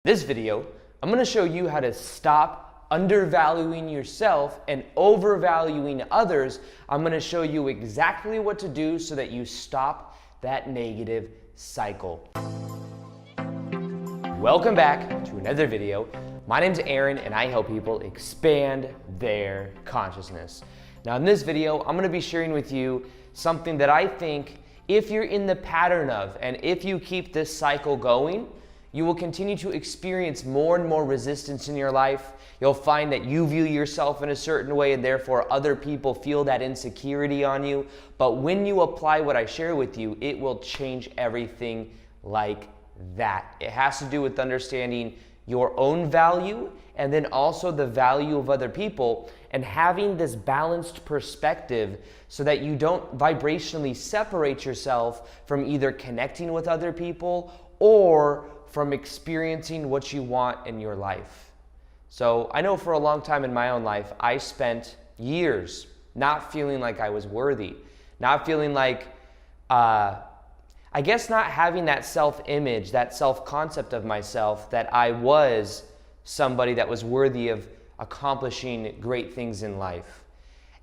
This video, I'm going to show you how to stop undervaluing yourself and overvaluing others. I'm going to show you exactly what to do so that you stop that negative cycle. Welcome back to another video. My name's Aaron and I help people expand their consciousness. Now in this video, I'm going to be sharing with you something that I think if you're in the pattern of, and if you keep this cycle going, you will continue to experience more and more resistance in your life. You'll find that you view yourself in a certain way and therefore other people feel that insecurity on you. But when you apply what I share with you, it will change everything like that. It has to do with understanding your own value and then also the value of other people and having this balanced perspective so that you don't vibrationally separate yourself from either connecting with other people or from experiencing what you want in your life. So I know for a long time in my own life, I spent years not feeling like I was worthy, not feeling like, I guess not having that self-image, that self-concept of myself that I was somebody that was worthy of accomplishing great things in life.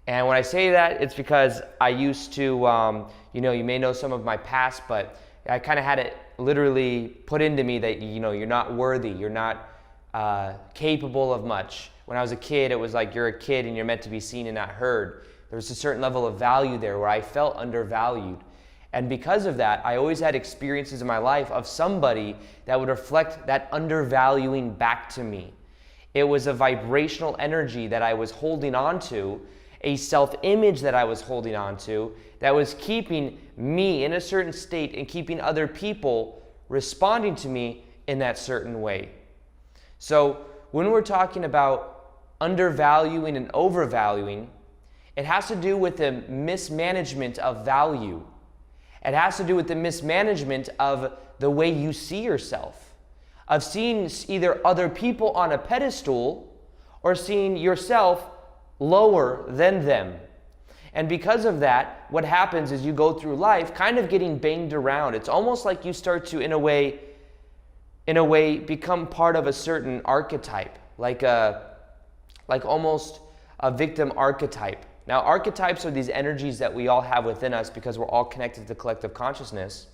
And when I say that, it's because I used to, you may know some of my past, but I kind of had it literally put into me that, you're not worthy, you're not capable of much. When I was a kid, it was like you're a kid and you're meant to be seen and not heard. There was a certain level of value there where I felt undervalued. And because of that, I always had experiences in my life of somebody that would reflect that undervaluing back to me. It was a vibrational energy that I was holding on to, a self-image that I was holding on to, that was keeping me in a certain state and keeping other people responding to me in that certain way. So when we're talking about undervaluing and overvaluing, it has to do with the mismanagement of value. It has to do with the mismanagement of the way you see yourself, of seeing either other people on a pedestal or seeing yourself lower than them. And because of that, what happens is you go through life kind of getting banged around. It's almost like you start to, in a way, become part of a certain archetype, like almost a victim archetype. Now, archetypes are these energies that we all have within us because we're all connected to the collective consciousness.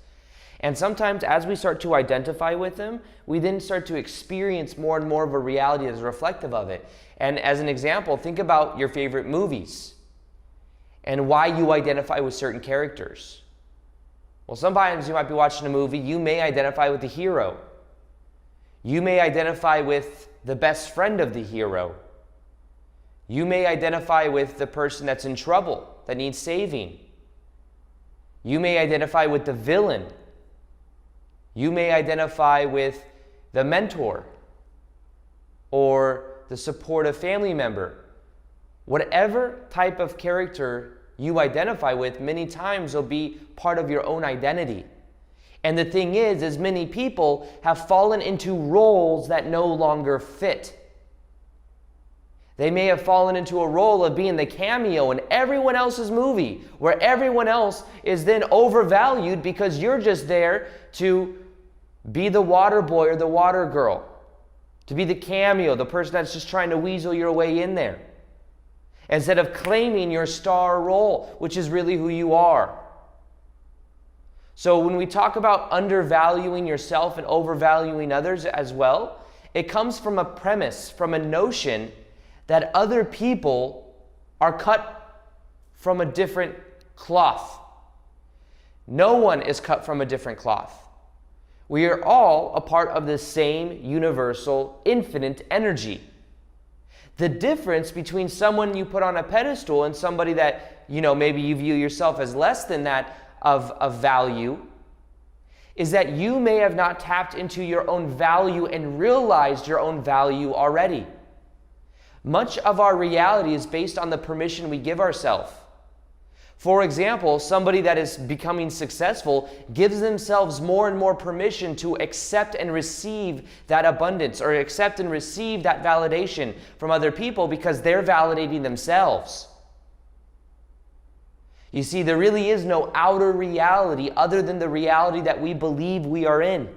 And sometimes as we start to identify with them, we then start to experience more and more of a reality that is reflective of it. And as an example, think about your favorite movies and why you identify with certain characters. Well, sometimes you might be watching a movie, you may identify with the hero. You may identify with the best friend of the hero. You may identify with the person that's in trouble, that needs saving. You may identify with the villain. You may identify with the mentor or the supportive family member. Whatever type of character you identify with, many times will be part of your own identity. And the thing is many people have fallen into roles that no longer fit. They may have fallen into a role of being the cameo in everyone else's movie, where everyone else is then overvalued because you're just there to be the water boy or the water girl, to be the cameo, the person that's just trying to weasel your way in there, instead of claiming your star role, which is really who you are. So when we talk about undervaluing yourself and overvaluing others as well, it comes from a premise, from a notion that other people are cut from a different cloth. No one is cut from a different cloth. We are all a part of the same universal infinite energy. The difference between someone you put on a pedestal and somebody that, maybe you view yourself as less than that of value is that you may have not tapped into your own value and realized your own value already. Much of our reality is based on the permission we give ourselves. For example, somebody that is becoming successful gives themselves more and more permission to accept and receive that abundance or accept and receive that validation from other people because they're validating themselves. You see, there really is no outer reality other than the reality that we believe we are in.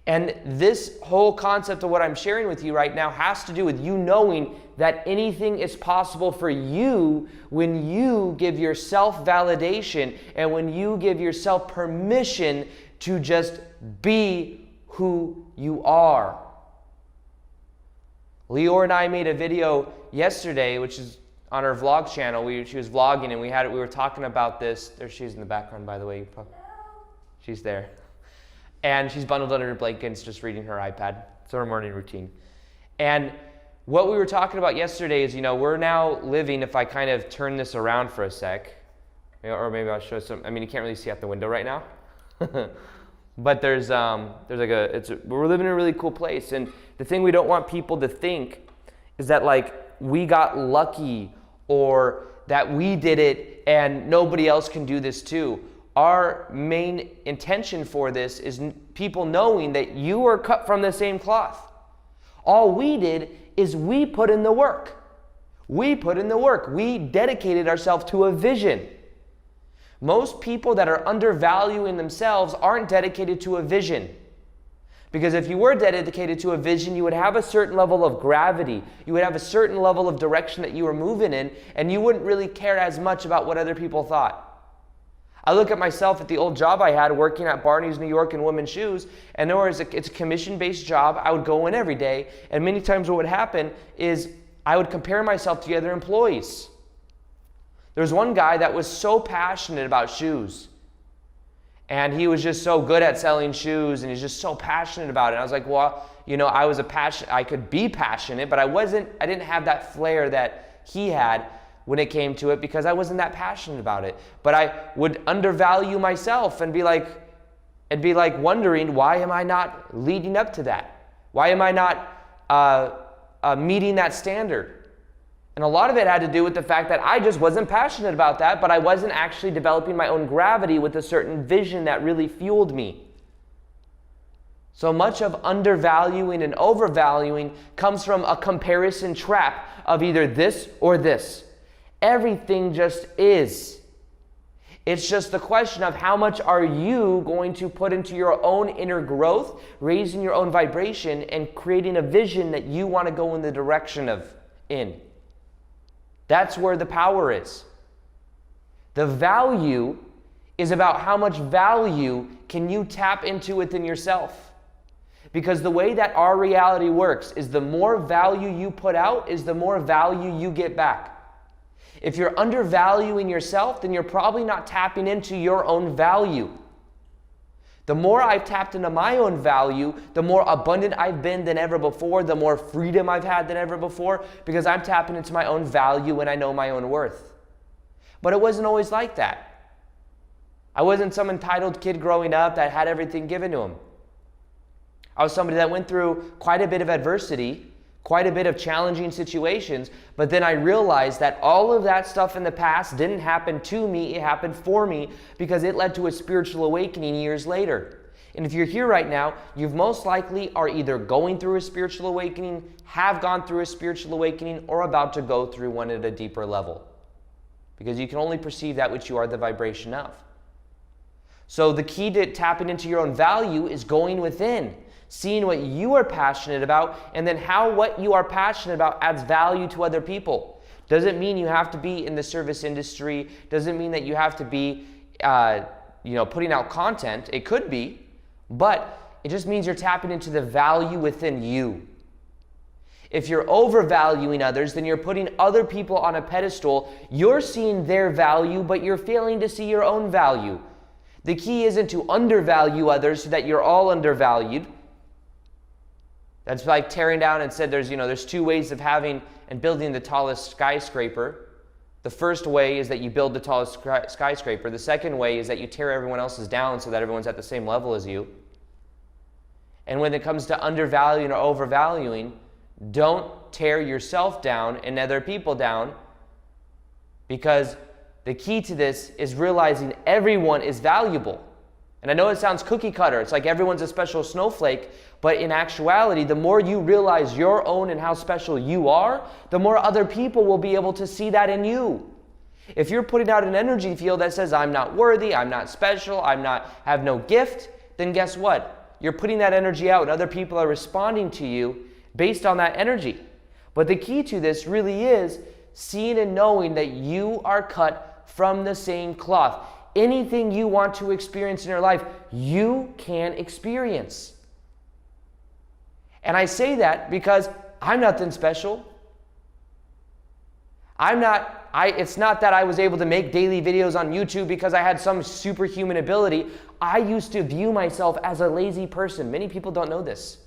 And this whole concept of what I'm sharing with you right now has to do with you knowing that anything is possible for you when you give yourself validation and when you give yourself permission to just be who you are. Leora and I made a video yesterday, which is on our vlog channel. She was vlogging and we were talking about this. There she is in the background, by the way. She's there. And she's bundled under her blankets, just reading her iPad. It's her morning routine. And what we were talking about yesterday is, we're now living, if I kind of turn this around for a sec, or maybe I'll show some, you can't really see out the window right now. But we're living in a really cool place. And the thing we don't want people to think is that we got lucky or that we did it and nobody else can do this too. Our main intention for this is people knowing that you are cut from the same cloth. All we did is we put in the work. We put in the work. We dedicated ourselves to a vision. Most people that are undervaluing themselves aren't dedicated to a vision. Because if you were dedicated to a vision, you would have a certain level of gravity. You would have a certain level of direction that you were moving in, and you wouldn't really care as much about what other people thought. I look at myself at the old job I had working at Barney's New York in women's shoes, and it's a commission-based job. I would go in every day, and many times what would happen is I would compare myself to the other employees. There was one guy that was so passionate about shoes, and he was just so good at selling shoes, and he's just so passionate about it. And I was like, well, I could be passionate, but I didn't have that flair that he had when it came to it because I wasn't that passionate about it. But I would undervalue myself and be like wondering, why am I not leading up to that? Why am I not meeting that standard? And a lot of it had to do with the fact that I just wasn't passionate about that, but I wasn't actually developing my own gravity with a certain vision that really fueled me. So much of undervaluing and overvaluing comes from a comparison trap of either this or this. Everything just is. It's just the question of how much are you going to put into your own inner growth, raising your own vibration, and creating a vision that you want to go in the direction of in. That's where the power is. The value is about how much value can you tap into within yourself. Because the way that our reality works is the more value you put out is the more value you get back. If you're undervaluing yourself, then you're probably not tapping into your own value. The more I've tapped into my own value, the more abundant I've been than ever before, the more freedom I've had than ever before, because I'm tapping into my own value and I know my own worth. But it wasn't always like that. I wasn't some entitled kid growing up that had everything given to him. I was somebody that went through quite a bit of adversity, quite a bit of challenging situations, but then I realized that all of that stuff in the past didn't happen to me, it happened for me because it led to a spiritual awakening years later. And if you're here right now, you've most likely are either going through a spiritual awakening, have gone through a spiritual awakening, or about to go through one at a deeper level. Because you can only perceive that which you are the vibration of. So the key to tapping into your own value is going within, seeing what you are passionate about, and then how what you are passionate about adds value to other people. Doesn't mean you have to be in the service industry. Doesn't mean that you have to be, putting out content. It could be, but it just means you're tapping into the value within you. If you're overvaluing others, then you're putting other people on a pedestal. You're seeing their value, but you're failing to see your own value. The key isn't to undervalue others so that you're all undervalued. That's like tearing down and said there's two ways of having and building the tallest skyscraper. The first way is that you build the tallest skyscraper. The second way is that you tear everyone else's down so that everyone's at the same level as you. And when it comes to undervaluing or overvaluing, don't tear yourself down and other people down, because the key to this is realizing everyone is valuable. And I know it sounds cookie cutter. It's like everyone's a special snowflake. But in actuality, the more you realize your own and how special you are, the more other people will be able to see that in you. If you're putting out an energy field that says, I'm not worthy, I'm not special, have no gift, then guess what? you're putting that energy out and other people are responding to you based on that energy. But the key to this really is seeing and knowing that you are cut from the same cloth. Anything you want to experience in your life, you can experience. And I say that because I'm nothing special. It's not that I was able to make daily videos on YouTube because I had some superhuman ability. I used to view myself as a lazy person. Many people don't know this.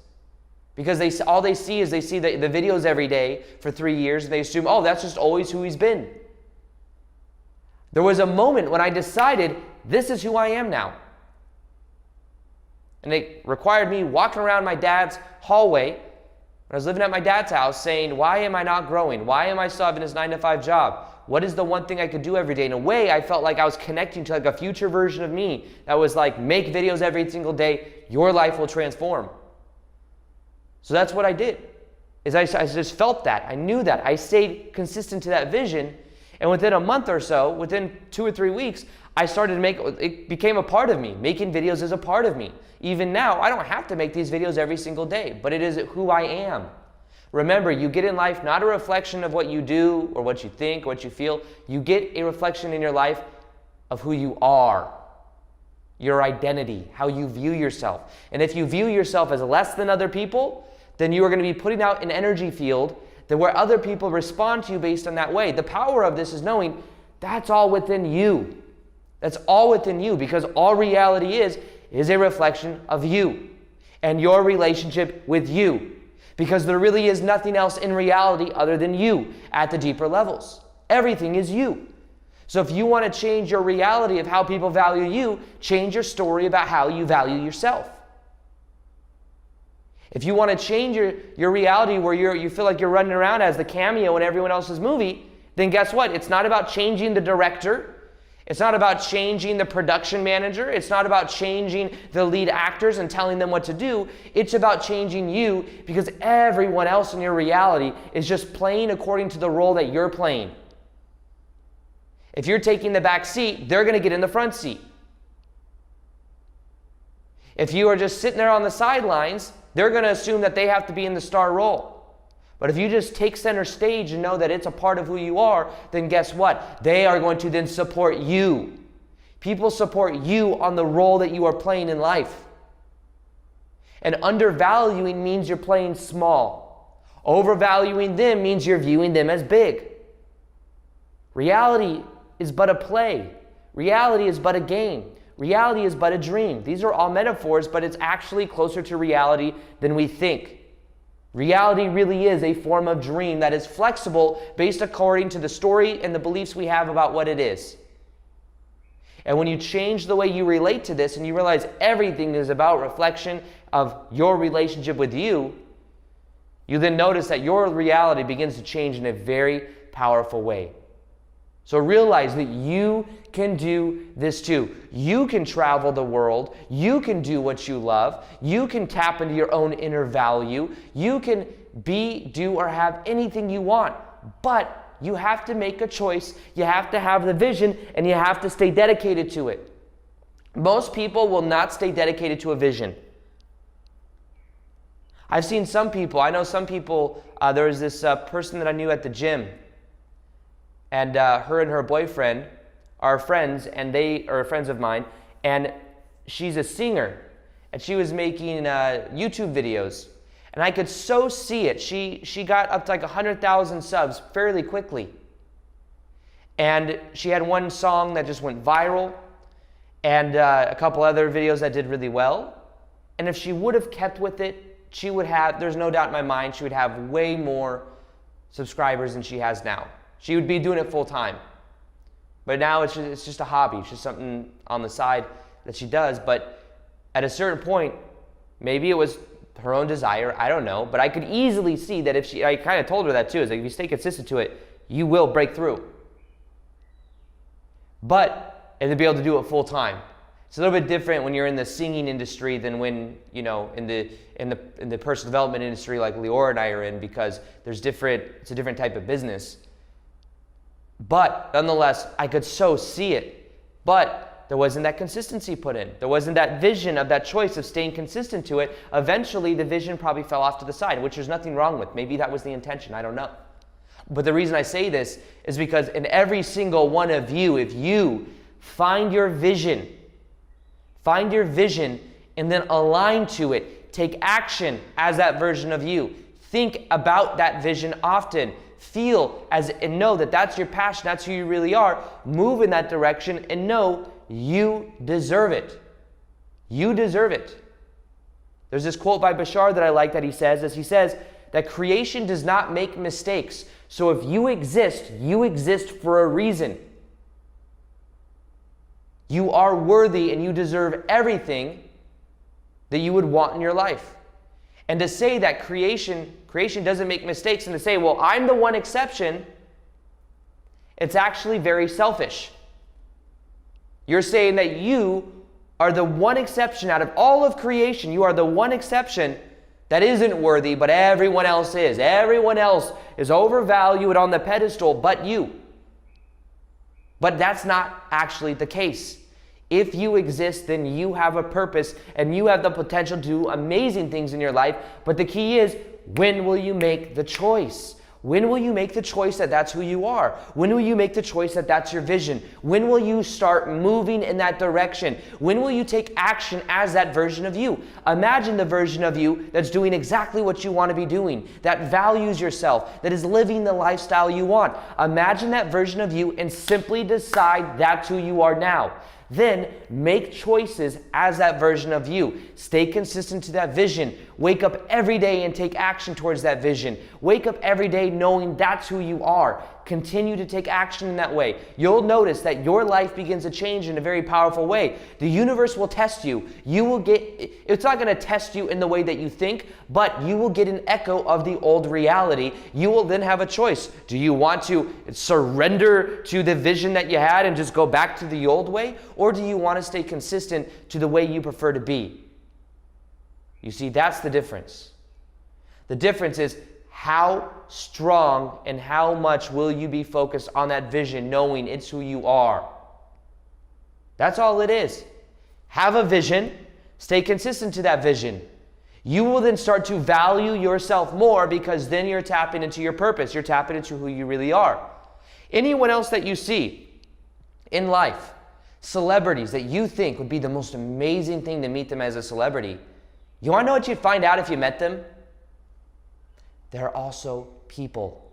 Because all they see is the videos every day for 3 years, and they assume, oh, that's just always who he's been. There was a moment when I decided, this is who I am now. And it required me walking around my dad's hallway when I was living at my dad's house saying, why am I not growing? Why am I still having this 9-to-5 job? What is the one thing I could do every day? In a way, I felt like I was connecting to like a future version of me that was like, make videos every single day, your life will transform. So that's what I did, is I just felt that. I knew that. I stayed consistent to that vision. And within a month or so, within 2 or 3 weeks, I started to it became a part of me. Making videos is a part of me. Even now, I don't have to make these videos every single day, but it is who I am. Remember, you get in life not a reflection of what you do or what you think or what you feel. You get a reflection in your life of who you are. Your identity, how you view yourself. And if you view yourself as less than other people, then you are going to be putting out an energy field that where other people respond to you based on that way. The power of this is knowing that's all within you. That's all within you, because all reality is a reflection of you and your relationship with you. Because there really is nothing else in reality other than you at the deeper levels. Everything is you. So if you want to change your reality of how people value you, change your story about how you value yourself. If you want to change your reality where you feel like you're running around as the cameo in everyone else's movie, then guess what? It's not about changing the director. It's not about changing the production manager. It's not about changing the lead actors and telling them what to do. It's about changing you, because everyone else in your reality is just playing according to the role that you're playing. If you're taking the back seat, they're going to get in the front seat. If you are just sitting there on the sidelines, they're going to assume that they have to be in the star role. But if you just take center stage and know that it's a part of who you are, then guess what? They are going to then support you. People support you on the role that you are playing in life. And undervaluing means you're playing small. Overvaluing them means you're viewing them as big. Reality is but a play. Reality is but a game. Reality is but a dream. These are all metaphors, but it's actually closer to reality than we think. Reality really is a form of dream that is flexible based according to the story and the beliefs we have about what it is. And when you change the way you relate to this and you realize everything is about reflection of your relationship with you, you then notice that your reality begins to change in a very powerful way. So realize that you can do this too. You can travel the world. You can do what you love. You can tap into your own inner value. You can be, do, or have anything you want. But you have to make a choice. You have to have the vision, and you have to stay dedicated to it. Most people will not stay dedicated to a vision. I've seen some people, I know some people, there was this person that I knew at the gym. And her and her boyfriend are friends, and they are friends of mine. And she's a singer, and she was making YouTube videos. And I could so see it. She got up to like 100,000 subs fairly quickly. And she had one song that just went viral, and a couple other videos that did really well. And if she would have kept with it, she would have, there's no doubt in my mind, she would have way more subscribers than she has now. She would be doing it full time. But now it's just a hobby. It's just something on the side that she does. But at a certain point, maybe it was her own desire, I don't know. But I could easily see that if I kind of told her that too, is like if you stay consistent to it, you will break through. And to be able to do it full time. It's a little bit different when you're in the singing industry than when, in the personal development industry like Leora and I are in, because it's a different type of business. But nonetheless, I could so see it. But there wasn't that consistency put in. There wasn't that vision of that choice of staying consistent to it. Eventually, the vision probably fell off to the side, which there's nothing wrong with. Maybe that was the intention. I don't know. But the reason I say this is because in every single one of you, if you find your vision and then align to it, take action as that version of you. Think about that vision often. Feel and know that that's your passion, that's who you really are. Move in that direction and know you deserve it. You deserve it. There's this quote by Bashar that I like that he says that creation does not make mistakes. So if you exist for a reason. You are worthy and you deserve everything that you would want in your life. And to say that creation doesn't make mistakes and to say, well, I'm the one exception, it's actually very selfish. You're saying that you are the one exception out of all of creation. You are the one exception that isn't worthy, but everyone else is. Everyone else is overvalued on the pedestal, but you. But that's not actually the case. If you exist, then you have a purpose and you have the potential to do amazing things in your life. But the key is, when will you make the choice? When will you make the choice that that's who you are? When will you make the choice that that's your vision? When will you start moving in that direction? When will you take action as that version of you? Imagine the version of you that's doing exactly what you want to be doing, that values yourself, that is living the lifestyle you want. Imagine that version of you and simply decide that's who you are now. Then make choices as that version of you. Stay consistent to that vision. Wake up every day and take action towards that vision. Wake up every day knowing that's who you are. Continue to take action in that way. You'll notice that your life begins to change in a very powerful way. The universe will test you. It's not going to test you in the way that you think, but you will get an echo of the old reality. You will then have a choice. Do you want to surrender to the vision that you had and just go back to the old way? Or do you want to stay consistent to the way you prefer to be? You see, that's the difference. The difference is how strong and how much will you be focused on that vision, knowing it's who you are. That's all it is. Have a vision, stay consistent to that vision. You will then start to value yourself more because then you're tapping into your purpose. You're tapping into who you really are. Anyone else that you see in life, celebrities that you think would be the most amazing thing to meet them as a celebrity, you want to know what you'd find out if you met them? They're also people.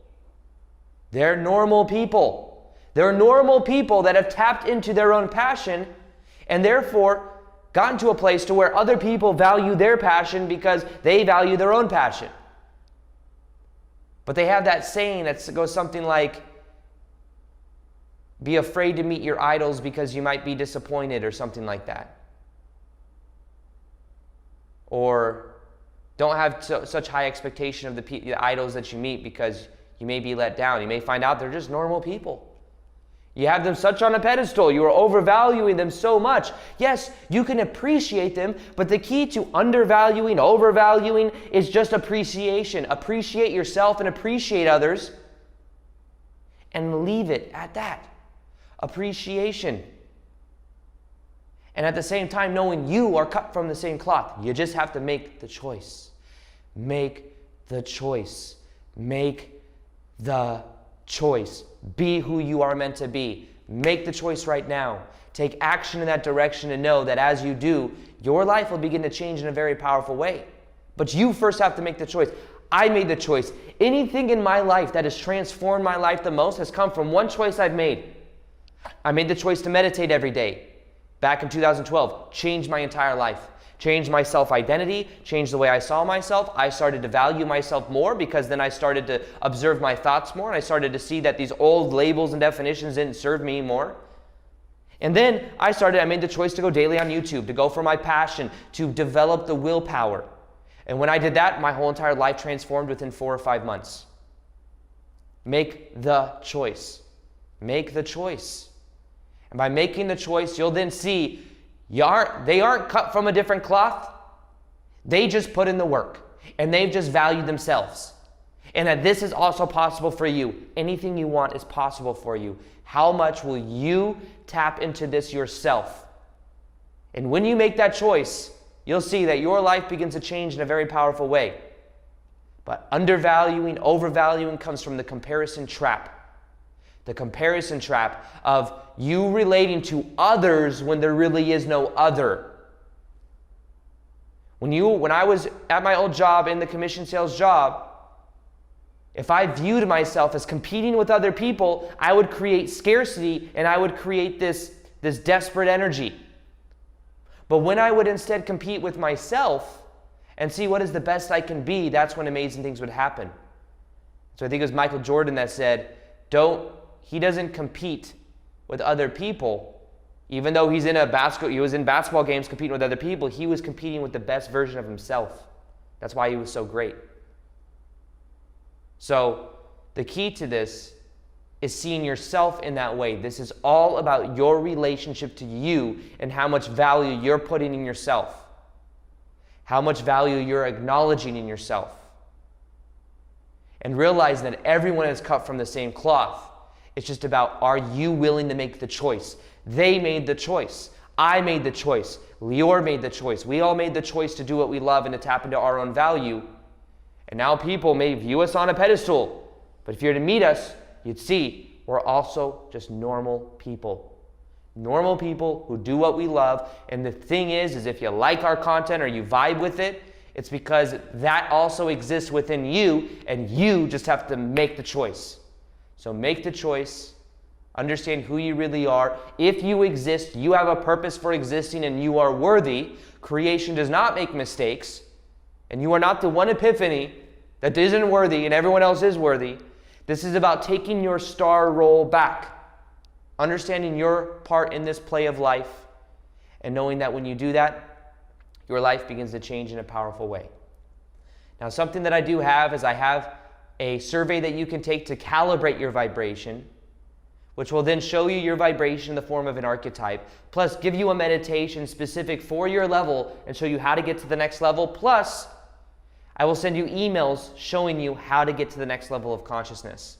They're normal people. They're normal people that have tapped into their own passion and therefore gotten to a place to where other people value their passion because they value their own passion. But they have that saying that goes something like, be afraid to meet your idols because you might be disappointed, or something like that. Or don't have such high expectation of the idols that you meet because you may be let down. You may find out they're just normal people. You have them such on a pedestal. You are overvaluing them so much. Yes, you can appreciate them, but the key to undervaluing, overvaluing is just appreciation. Appreciate yourself and appreciate others and leave it at that. Appreciation. And at the same time, knowing you are cut from the same cloth. You just have to make the choice. Make the choice. Make the choice. Be who you are meant to be. Make the choice right now. Take action in that direction and know that as you do, your life will begin to change in a very powerful way. But you first have to make the choice. I made the choice. Anything in my life that has transformed my life the most has come from one choice I've made. I made the choice to meditate every day. Back in 2012, changed my entire life. Changed my self-identity, changed the way I saw myself. I started to value myself more because then I started to observe my thoughts more and I started to see that these old labels and definitions didn't serve me more. And then I made the choice to go daily on YouTube, to go for my passion, to develop the willpower. And when I did that, my whole entire life transformed within 4 or 5 months. Make the choice. Make the choice. And by making the choice, you'll then see they aren't cut from a different cloth. They just put in the work and they've just valued themselves. And that this is also possible for you. Anything you want is possible for you. How much will you tap into this yourself? And when you make that choice, you'll see that your life begins to change in a very powerful way. But undervaluing, overvaluing comes from the comparison trap. The comparison trap of you relating to others when there really is no other. When I was at my old job in the commission sales job, if I viewed myself as competing with other people, I would create scarcity and I would create this desperate energy. But when I would instead compete with myself and see what is the best I can be, that's when amazing things would happen. So I think it was Michael Jordan that said, he doesn't compete with other people. Even though he was in basketball games competing with other people, he was competing with the best version of himself. That's why he was so great. So the key to this is seeing yourself in that way. This is all about your relationship to you and how much value you're putting in yourself. How much value you're acknowledging in yourself. And realize that everyone is cut from the same cloth. It's just about, are you willing to make the choice? They made the choice. I made the choice. Lior made the choice. We all made the choice to do what we love and to tap into our own value. And now people may view us on a pedestal. But if you were to meet us, you'd see we're also just normal people. Normal people who do what we love. And the thing is if you like our content or you vibe with it, it's because that also exists within you and you just have to make the choice. So make the choice. Understand who you really are. If you exist, you have a purpose for existing and you are worthy. Creation does not make mistakes. And you are not the one epiphany that isn't worthy and everyone else is worthy. This is about taking your star role back. Understanding your part in this play of life. And knowing that when you do that, your life begins to change in a powerful way. Now, something that I do have is I have a survey that you can take to calibrate your vibration, which will then show you your vibration in the form of an archetype, plus give you a meditation specific for your level and show you how to get to the next level. Plus, I will send you emails showing you how to get to the next level of consciousness.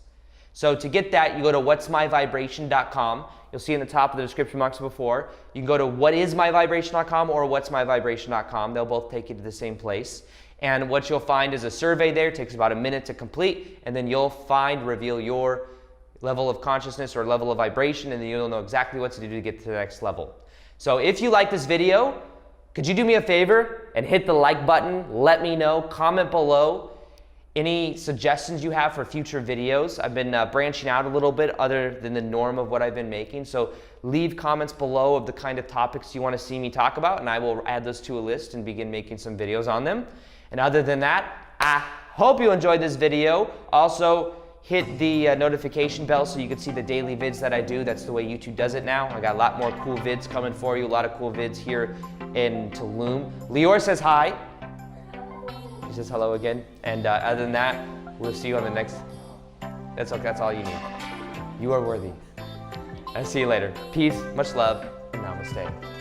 So to get that, you go to whatsmyvibration.com. You'll see in the top of the description box before. You can go to whatismyvibration.com or whatsmyvibration.com. They'll both take you to the same place. And what you'll find is a survey there. It takes about a minute to complete. And then you'll reveal your level of consciousness or level of vibration. And then you'll know exactly what to do to get to the next level. So if you like this video, could you do me a favor and hit the like button? Let me know. Comment below any suggestions you have for future videos. I've been branching out a little bit other than the norm of what I've been making. So leave comments below of the kind of topics you want to see me talk about, and I will add those to a list and begin making some videos on them. And other than that, I hope you enjoyed this video. Also, hit the notification bell so you can see the daily vids that I do. That's the way YouTube does it now. I got a lot more cool vids coming for you, a lot of cool vids here in Tulum. Lior says hi. He says hello again. And other than that, we'll see you on the next. That's okay, that's all you need. You are worthy. I'll see you later. Peace, much love, and namaste.